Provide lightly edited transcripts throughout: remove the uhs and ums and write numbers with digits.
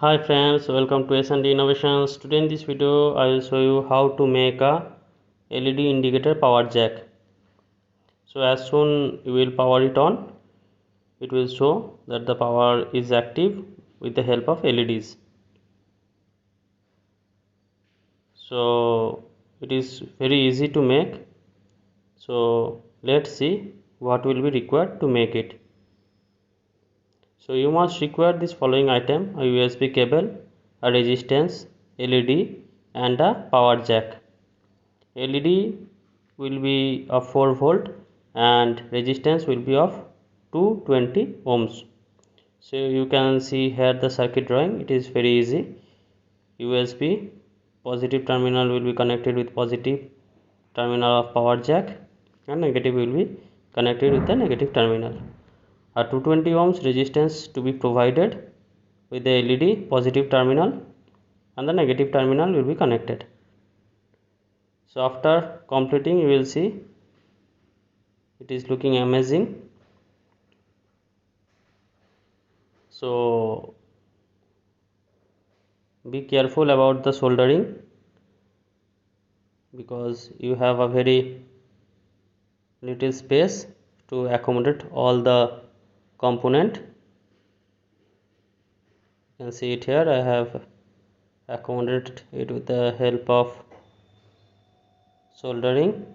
Hi friends, welcome to S&D Innovations. Today in this video I will show you how to make a LED indicator power jack. So as soon you will power it on, it will show that the power is active with the help of LEDs. So it is very easy to make. So let's see what will be required to make it. So you must require this following item: a USB cable, a resistance, LED and a power jack. LED will be of 4 volt and resistance will be of 220 ohms. So you can see here the circuit drawing. It is very easy. USB positive terminal will be connected with positive terminal of power jack and negative will be connected with the negative terminal. A 220 ohms resistance to be provided with the LED positive terminal and the negative terminal will be connected. So after completing, you will see it is looking amazing. So be careful about the soldering because you have a very little space to accommodate all the component. You can see it here. I have accommodated it with the help of soldering.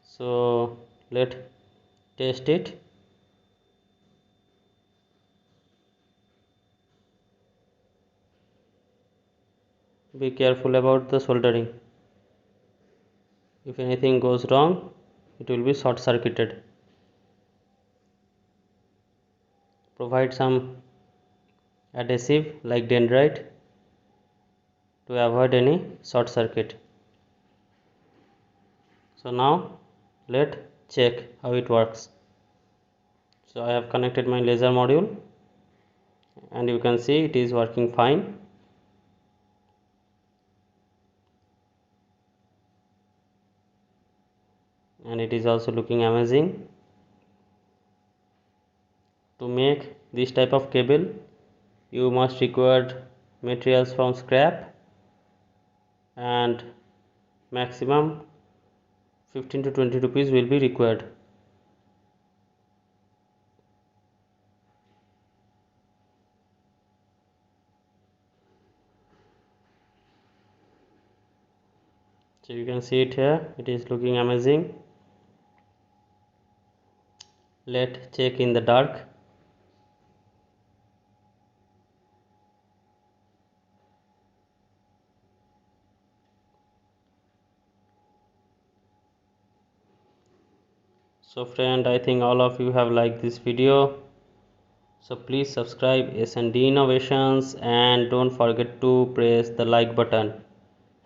So let's test it. Be careful about the soldering. If anything goes wrong, it will be short circuited. Provide some adhesive like dendrite to avoid any short circuit. So now let's check how it works. So I have connected my laser module and you can see it is working fine. And it is also looking amazing. To make this type of cable, you must require materials from scrap and maximum 15 to 20 rupees will be required. So you can see it here, it is looking amazing. Let's check in the dark. So friend, I think all of you have liked this video. So please subscribe S&D Innovations and don't forget to press the like button.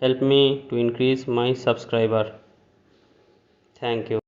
Help me to increase my subscriber. Thank you.